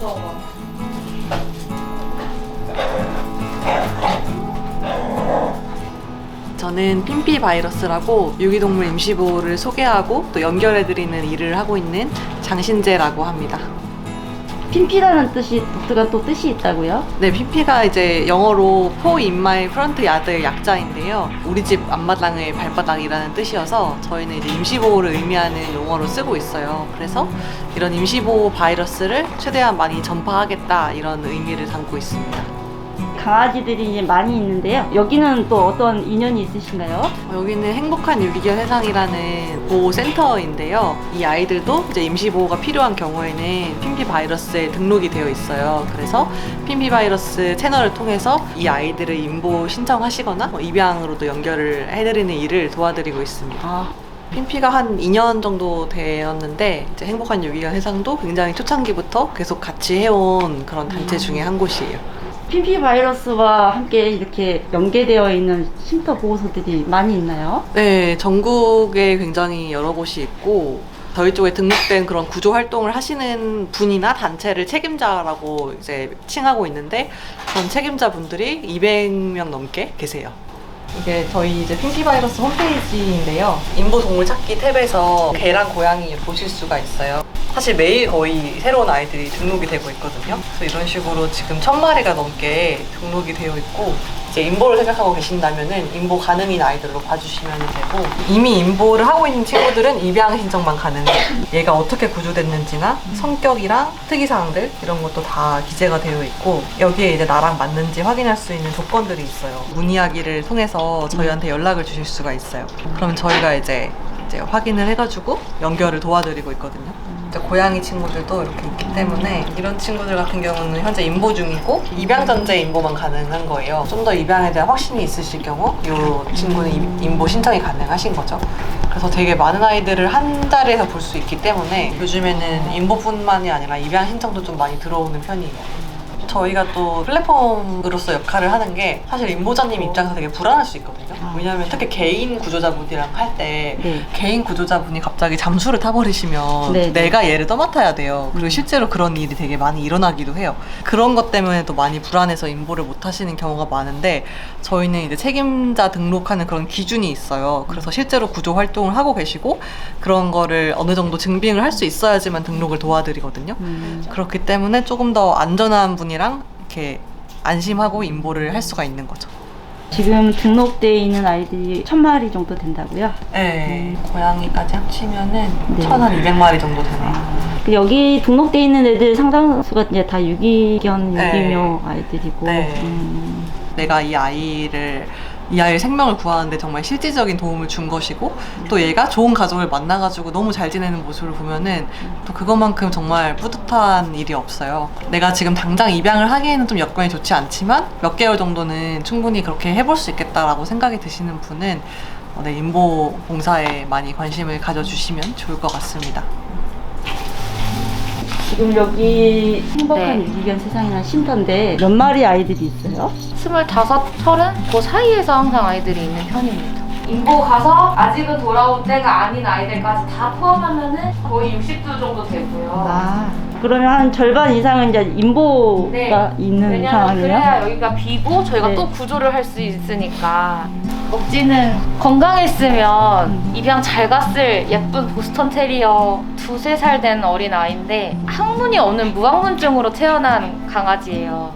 무서워. 저는 핀피 바이러스라고 유기동물 임시보호를 소개하고 또 연결해드리는 일을 하고 있는 장신재라고 합니다. 핀피라는 독특한 또 뜻이 있다고요? 네, 핀피가 이제 영어로 For in my front yard의 약자인데요. 우리 집 앞마당의 발바닥이라는 뜻이어서 저희는 이제 임시보호를 의미하는 용어로 쓰고 있어요. 그래서 이런 임시보호 바이러스를 최대한 많이 전파하겠다 이런 의미를 담고 있습니다. 강아지들이 이제 많이 있는데요. 여기는 또 어떤 인연이 있으신가요? 여기는 행복한 유기견 세상이라는 보호센터인데요. 이 아이들도 이제 임시보호가 필요한 경우에는 핀피 바이러스에 등록이 되어 있어요. 그래서 핀피 바이러스 채널을 통해서 이 아이들을 임보 신청하시거나 입양으로도 연결을 해드리는 일을 도와드리고 있습니다. 핀피가 한 2년 정도 되었는데 이제 행복한 유기견 세상도 굉장히 초창기부터 계속 같이 해온 그런 단체 중에 한 곳이에요. 핀피 바이러스와 함께 이렇게 연계되어 있는 쉼터 보호소들이 많이 있나요? 네, 전국에 굉장히 여러 곳이 있고 저희 쪽에 등록된 그런 구조 활동을 하시는 분이나 단체를 책임자라고 이제 칭하고 있는데 그런 책임자 분들이 200명 넘게 계세요. 이게 저희 이제 핀피 바이러스 홈페이지인데요. 인보 동물 찾기 탭에서 개랑 고양이 보실 수가 있어요. 사실 매일 거의 새로운 아이들이 등록이 되고 있거든요. 그래서 이런 식으로 지금 1000마리가 넘게 등록이 되어 있고 이제 인보를 생각하고 계신다면은 인보 가능인 아이들로 봐주시면 되고 이미 인보를 하고 있는 친구들은 입양 신청만 가능해요. 얘가 어떻게 구조됐는지나 성격이랑 특이사항들 이런 것도 다 기재가 되어 있고 여기에 이제 나랑 맞는지 확인할 수 있는 조건들이 있어요. 문의하기를 통해서 저희한테 연락을 주실 수가 있어요. 그러면 저희가 이제 확인을 해가지고 연결을 도와드리고 있거든요. 이제 고양이 친구들도 이렇게 있기 때문에 이런 친구들 같은 경우는 현재 임보 중이고 입양 전제 임보만 가능한 거예요. 좀 더 입양에 대한 확신이 있으실 경우 이 친구는 임보 신청이 가능하신 거죠. 그래서 되게 많은 아이들을 한 자리에서 볼 수 있기 때문에 요즘에는 임보뿐만이 아니라 입양 신청도 좀 많이 들어오는 편이에요. 저희가 또 플랫폼으로서 역할을 하는 게 사실 임보자님 입장에서 되게 불안할 수 있거든요. 왜냐하면 특히 개인 구조자분이랑 할 때 개인 구조자분이 갑자기 잠수를 타버리시면 내가 얘를 떠맡아야 돼요. 그리고 실제로 그런 일이 되게 많이 일어나기도 해요. 그런 것 때문에 또 많이 불안해서 임보를 못 하시는 경우가 많은데 저희는 이제 책임자 등록하는 그런 기준이 있어요. 그래서 실제로 구조 활동을 하고 계시고 그런 거를 어느 정도 증빙을 할 수 있어야지만 등록을 도와드리거든요. 그렇기 때문에 조금 더 안전한 분이랑 이렇게 안심하고 임보를 할 수가 있는 거죠. 지금 등록되어 있는 아이들이 1000마리 정도 된다고요? 네, 고양이까지 합치면은 1200마리 정도 되네요. 여기 등록되어 있는 애들 상당수가 이제 다 유기견, 유기묘 아이들이고. 내가 이 아이의 생명을 구하는데 정말 실질적인 도움을 준 것이고 또 얘가 좋은 가족을 만나가지고 너무 잘 지내는 모습을 보면은 또 그것만큼 정말 뿌듯한 일이 없어요. 내가 지금 당장 입양을 하기에는 좀 여건이 좋지 않지만 몇 개월 정도는 충분히 그렇게 해볼 수 있겠다라고 생각이 드시는 분은 임보 봉사에 많이 관심을 가져주시면 좋을 것 같습니다. 지금 여기 행복한 유기견 세상이라는 쉼터인데 몇 마리 아이들이 있어요? 25, 30, 그 사이에서 항상 아이들이 있는 편입니다. 인보 가서 아직은 돌아올 때가 아닌 아이들까지 다 포함하면은 거의 60두 정도 되고요. 그러면 한 절반 이상은 이제 인보가 있는 왜냐면 상황이에요? 그래야 여기가 비고 저희가 또 구조를 할 수 있으니까. 먹지는 건강했으면 입양 잘 갔을 예쁜 보스턴 테리어 2, 3살 된 어린 아이인데 항문이 없는 무항문증으로 태어난 강아지예요.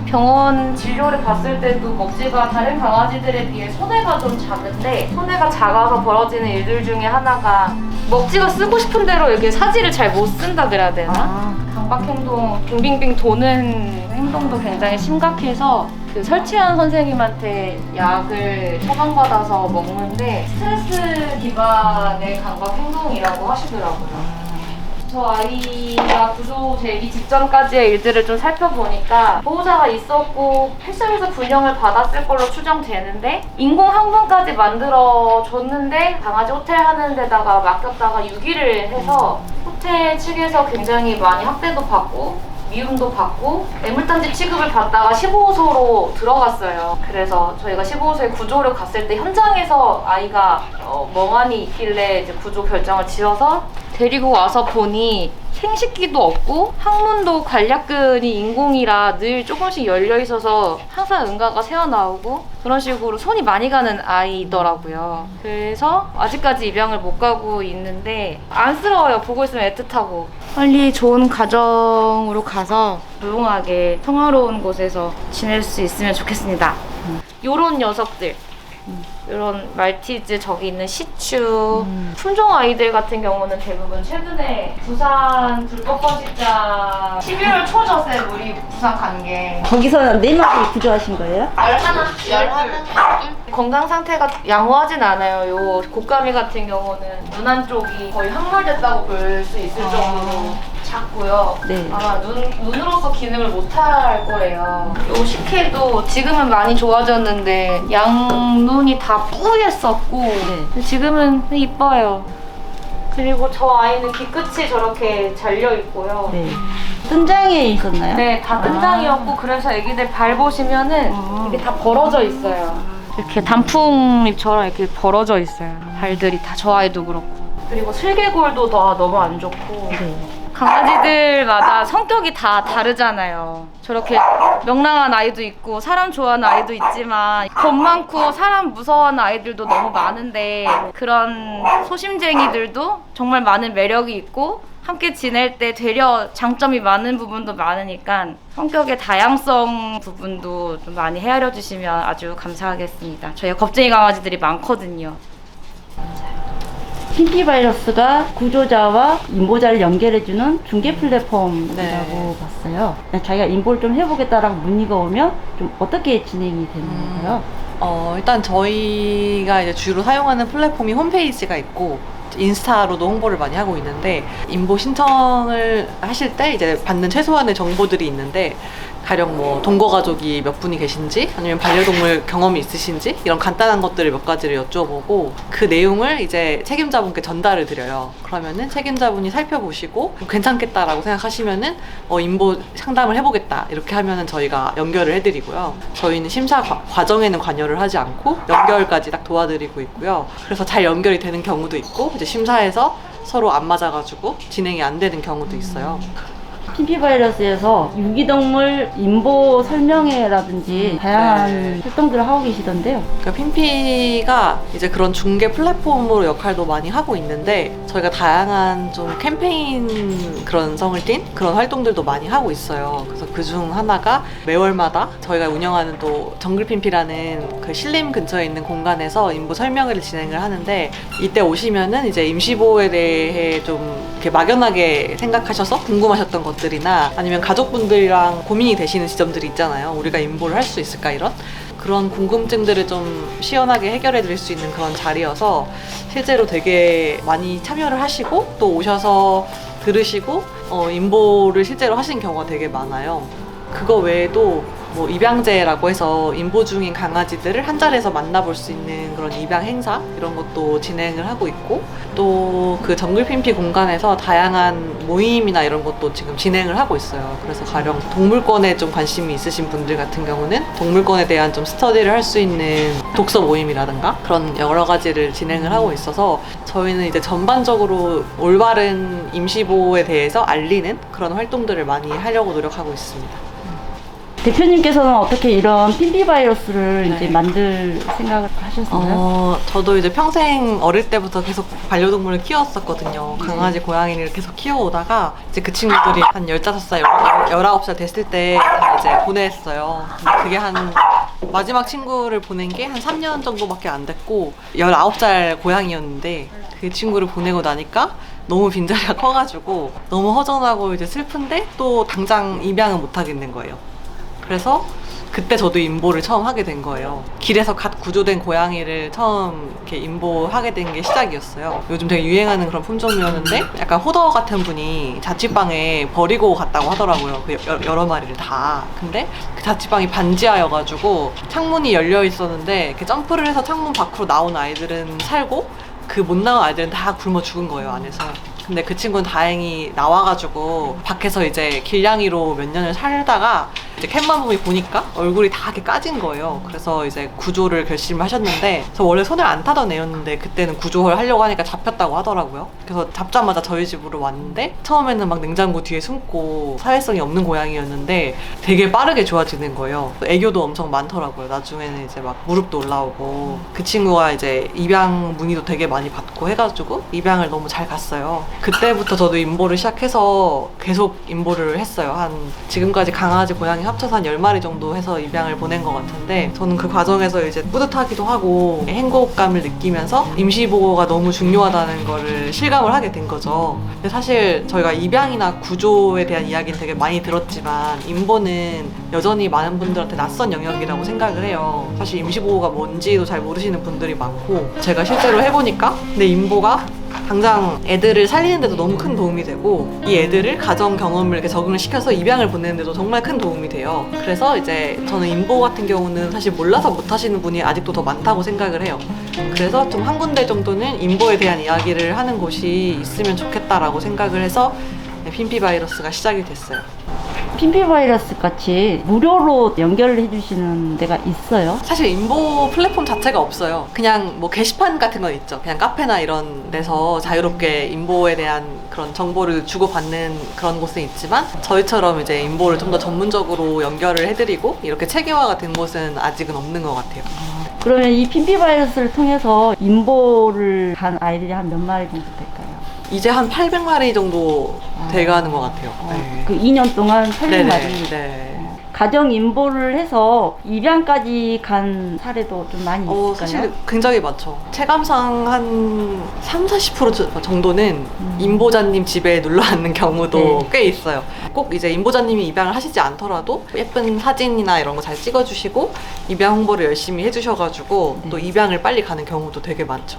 병원 진료를 봤을 때도 먹지가 다른 강아지들에 비해 손해가 좀 작은데 손해가 작아서 벌어지는 일들 중에 하나가 먹지가 쓰고 싶은 대로 이렇게 사지를 잘 못 쓴다 그래야 되나? 강박 행동, 빙빙빙 도는 행동도 굉장히 심각해서 그 설치현 선생님한테 약을 처방받아서 먹는데 스트레스 기반의 강박 행동이라고 하시더라고요. 저 아이가 구조되기 직전까지의 일들을 좀 살펴보니까 보호자가 있었고 펫샵에서 분양을 받았을 걸로 추정되는데 인공 항문까지 만들어줬는데 강아지 호텔 하는 데다가 맡겼다가 유기를 해서 호텔 측에서 굉장히 많이 학대도 받고 미움도 받고 애물단지 취급을 받다가 15호소로 들어갔어요. 그래서 저희가 15호소에 구조를 갔을 때 현장에서 아이가 멍하니 있길래 이제 구조 결정을 지어서 데리고 와서 보니 생식기도 없고 항문도 관략근이 인공이라 늘 조금씩 열려 있어서 항상 응가가 새어나오고 그런 식으로 손이 많이 가는 아이더라고요. 그래서 아직까지 입양을 못 가고 있는데 안쓰러워요. 보고 있으면 애틋하고. 빨리 좋은 가정으로 가서 조용하게 평화로운 곳에서 지낼 수 있으면 좋겠습니다. 요런 녀석들, 이런 말티즈, 저기 있는 시츄, 품종 아이들 같은 경우는 대부분 최근에 부산 불법번식자 11월 초저세 우리 부산 간 게 거기서 4마리 구조하신 거예요? 11 건강 상태가 양호하진 않아요. 요 곶감이 같은 경우는 눈 한쪽이 거의 항말됐다고 볼 수 있을 정도로 작고요. 네. 아마 눈으로서 기능을 못할 거예요. 요 식혜도 지금은 많이 좋아졌는데 양눈이 다 뿌였었고 네. 지금은 이뻐요. 그리고 저 아이는 귀끝이 저렇게 잘려 있고요. 네. 뜬장에 있었나요? 네, 다 뜬장이었고 그래서 애기들 발 보시면은 이게 다 벌어져 있어요. 이렇게 단풍잎처럼 이렇게 벌어져 있어요. 발들이 다 저 아이도 그렇고. 그리고 슬개골도 다 너무 안 좋고. 네. 강아지들마다 성격이 다 다르잖아요. 저렇게 명랑한 아이도 있고 사람 좋아하는 아이도 있지만 겁 많고 사람 무서워하는 아이들도 너무 많은데 그런 소심쟁이들도 정말 많은 매력이 있고 함께 지낼 때 되려 장점이 많은 부분도 많으니까 성격의 다양성 부분도 좀 많이 헤아려 주시면 아주 감사하겠습니다. 저희 겁쟁이 강아지들이 많거든요. 핑피 바이러스가 구조자와 인보자를 연결해주는 중개 플랫폼이라고 네. 봤어요. 자기가 인보를 좀 해보겠다라고 문의가 오면 좀 어떻게 진행이 되는 건가요? 일단 저희가 이제 주로 사용하는 플랫폼이 홈페이지가 있고 인스타로도 홍보를 많이 하고 있는데 인보 신청을 하실 때 이제 받는 최소한의 정보들이 있는데 가령 뭐 동거 가족이 몇 분이 계신지 아니면 반려동물 경험이 있으신지 이런 간단한 것들을 몇 가지를 여쭤보고 그 내용을 이제 책임자분께 전달을 드려요. 그러면은 책임자분이 살펴보시고 괜찮겠다라고 생각하시면은 인보 상담을 해보겠다 이렇게 하면은 저희가 연결을 해드리고요. 저희는 심사 과정에는 관여를 하지 않고 연결까지 딱 도와드리고 있고요. 그래서 잘 연결이 되는 경우도 있고 이제 심사에서 서로 안 맞아가지고 진행이 안 되는 경우도 있어요. 핑피 바이러스에서 유기동물 인보 설명회라든지 다양한 활동들을 하고 계시던데요. 그러니까 핀피가 이제 그런 중개 플랫폼으로 역할도 많이 하고 있는데 저희가 다양한 좀 캠페인 그런 성을 띈 그런 활동들도 많이 하고 있어요. 그래서 그중 하나가 매월마다 저희가 운영하는 또 정글 핀피라는 그 신림 근처에 있는 공간에서 인보 설명회를 진행을 하는데 이때 오시면은 이제 임시보호에 대해 좀 이렇게 막연하게 생각하셔서 궁금하셨던 것들이나 아니면 가족분들이랑 고민이 되시는 지점들이 있잖아요. 우리가 인보를 할 수 있을까 이런 그런 궁금증들을 좀 시원하게 해결해 드릴 수 있는 그런 자리여서 실제로 되게 많이 참여를 하시고 또 오셔서 들으시고 인보를 실제로 하신 경우가 되게 많아요. 그거 외에도 뭐 입양제라고 해서 인보 중인 강아지들을 한 자리에서 만나볼 수 있는 그런 입양 행사 이런 것도 진행을 하고 있고 또 그 정글 핀피 공간에서 다양한 모임이나 이런 것도 지금 진행을 하고 있어요. 그래서 가령 동물권에 좀 관심이 있으신 분들 같은 경우는 동물권에 대한 좀 스터디를 할 수 있는 독서 모임이라든가 그런 여러 가지를 진행을 하고 있어서 저희는 이제 전반적으로 올바른 임시보호에 대해서 알리는 그런 활동들을 많이 하려고 노력하고 있습니다. 대표님께서는 어떻게 이런 핑피 바이러스를 네. 이제 만들 생각을 하셨어요? 저도 이제 평생 어릴 때부터 계속 반려동물을 키웠었거든요. 강아지, 고양이를 계속 키워오다가 이제 그 친구들이 한 15살, 19살 됐을 때 다 이제 보냈어요. 근데 그게 한 마지막 친구를 보낸 게 한 3년 정도밖에 안 됐고 19살 고양이였는데 그 친구를 보내고 나니까 너무 빈자리가 커가지고 너무 허전하고 이제 슬픈데 또 당장 입양은 못 하겠는 거예요. 그래서 그때 저도 인보를 처음 하게 된 거예요. 길에서 갓 구조된 고양이를 처음 이렇게 인보하게 된 게 시작이었어요. 요즘 되게 유행하는 그런 품종이었는데 약간 호더 같은 분이 자취방에 버리고 갔다고 하더라고요. 그 여러 마리를 다. 근데 그 자취방이 반지하여가지고 창문이 열려 있었는데 이렇게 점프를 해서 창문 밖으로 나온 아이들은 살고 그 못 나온 아이들은 다 굶어 죽은 거예요, 안에서. 근데 그 친구는 다행히 나와가지고 밖에서 이제 길냥이로 몇 년을 살다가 이제 캣맘이 보니까 얼굴이 다 이렇게 까진 거예요. 그래서 이제 구조를 결심하셨는데 저 원래 손을 안 타던 애였는데 그때는 구조를 하려고 하니까 잡혔다고 하더라고요. 그래서 잡자마자 저희 집으로 왔는데 처음에는 막 냉장고 뒤에 숨고 사회성이 없는 고양이였는데 되게 빠르게 좋아지는 거예요. 애교도 엄청 많더라고요. 나중에는 이제 막 무릎도 올라오고 그 친구가 이제 입양 문의도 되게 많이 받고 해가지고 입양을 너무 잘 갔어요. 그때부터 저도 임보를 시작해서 계속 임보를 했어요. 한 지금까지 강아지, 고양이 합쳐서 한 10마리 정도 해서 입양을 보낸 것 같은데 저는 그 과정에서 이제 뿌듯하기도 하고 행복감을 느끼면서 임시보호가 너무 중요하다는 거를 실감을 하게 된 거죠. 근데 사실 저희가 입양이나 구조에 대한 이야기는 되게 많이 들었지만 임보는 여전히 많은 분들한테 낯선 영역이라고 생각을 해요. 사실 임시보호가 뭔지도 잘 모르시는 분들이 많고 제가 실제로 해보니까 내 임보가 당장 애들을 살리는데도 너무 큰 도움이 되고 이 애들을 가정 경험을 이렇게 적응을 시켜서 입양을 보내는데도 정말 큰 도움이 돼요. 그래서 이제 저는 임보 같은 경우는 사실 몰라서 못 하시는 분이 아직도 더 많다고 생각을 해요. 그래서 좀 한 군데 정도는 임보에 대한 이야기를 하는 곳이 있으면 좋겠다라고 생각을 해서 핀피 바이러스가 시작이 됐어요. 핀피 바이러스 같이 무료로 연결을 해주시는 데가 있어요? 사실 임보 플랫폼 자체가 없어요. 그냥 뭐 게시판 같은 건 있죠. 그냥 카페나 이런 데서 자유롭게 임보에 대한 그런 정보를 주고받는 그런 곳은 있지만 저희처럼 이제 임보를 좀 더 전문적으로 연결을 해드리고 이렇게 체계화가 된 곳은 아직은 없는 것 같아요. 그러면 이 핀피 바이러스를 통해서 임보를 간 아이들이 한 몇 마리 정도 될까요? 이제 한 800마리 정도 돼가는 것 같아요. 네. 그 2년 동안 800마리. 네. 가정 임보를 해서 입양까지 간 사례도 좀 많이 있을까요? 사실 굉장히 많죠. 체감상 한 30-40% 정도는 임보자님 집에 눌러 앉는 경우도 네. 꽤 있어요. 꼭 이제 임보자님이 입양을 하시지 않더라도 예쁜 사진이나 이런 거 잘 찍어주시고 입양 홍보를 열심히 해주셔가지고 네. 또 입양을 빨리 가는 경우도 되게 많죠.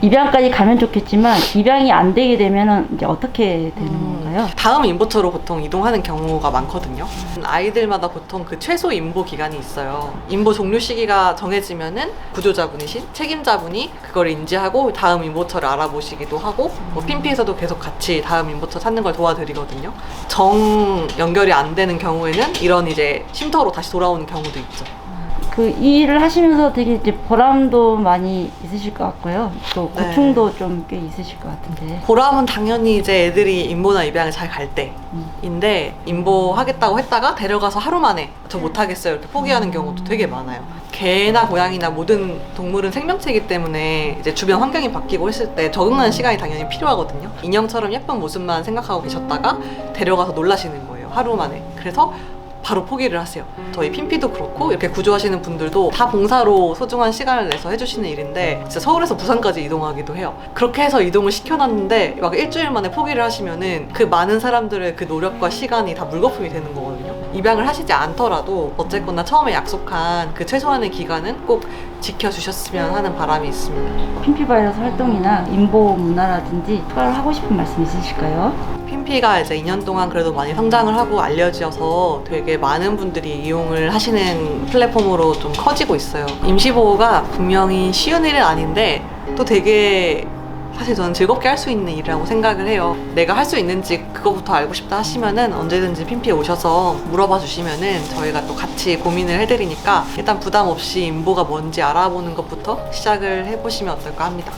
입양까지 가면 좋겠지만 입양이 안 되게 되면 이제 어떻게 되는 건가요? 다음 임보처로 보통 이동하는 경우가 많거든요. 아이들마다 보통 그 최소 임보 기간이 있어요. 임보 종료 시기가 정해지면은 구조자분이신 책임자분이 그걸 인지하고 다음 임보처를 알아보시기도 하고 뭐 핀피에서도 계속 같이 다음 임보처 찾는 걸 도와드리거든요. 정 연결이 안 되는 경우에는 이런 이제 쉼터로 다시 돌아오는 경우도 있죠. 이 일을 하시면서 되게 이제 보람도 많이 있으실 것 같고요. 또 고충도 좀 꽤 있으실 것 같은데. 보람은 당연히 이제 애들이 임보나 입양을 잘 갈 때인데 임보하겠다고 했다가 데려가서 하루 만에 저 못하겠어요 이렇게 포기하는 경우도 되게 많아요. 개나 고양이나 모든 동물은 생명체이기 때문에 이제 주변 환경이 바뀌고 했을 때 적응하는 시간이 당연히 필요하거든요. 인형처럼 예쁜 모습만 생각하고 계셨다가 데려가서 놀라시는 거예요. 하루 만에. 그래서 바로 포기를 하세요. 저희 핀피도 그렇고 이렇게 구조하시는 분들도 다 봉사로 소중한 시간을 내서 해주시는 일인데 진짜 서울에서 부산까지 이동하기도 해요. 그렇게 해서 이동을 시켜놨는데 막 일주일 만에 포기를 하시면은 그 많은 사람들의 그 노력과 시간이 다 물거품이 되는 거거든요. 입양을 하시지 않더라도 어쨌거나 처음에 약속한 그 최소한의 기간은 꼭 지켜주셨으면 하는 바람이 있습니다. 핀피 바이러스 활동이나 임보 문화라든지 추가로 하고 싶은 말씀 있으실까요? 핀피가 이제 2년 동안 그래도 많이 성장을 하고 알려져서 되게 많은 분들이 이용을 하시는 플랫폼으로 좀 커지고 있어요. 임시보호가 분명히 쉬운 일은 아닌데 또 되게 사실 저는 즐겁게 할 수 있는 일이라고 생각을 해요. 내가 할 수 있는지 그거부터 알고 싶다 하시면은 언제든지 핀피에 오셔서 물어봐 주시면은 저희가 또 같이 고민을 해드리니까 일단 부담 없이 임보가 뭔지 알아보는 것부터 시작을 해보시면 어떨까 합니다.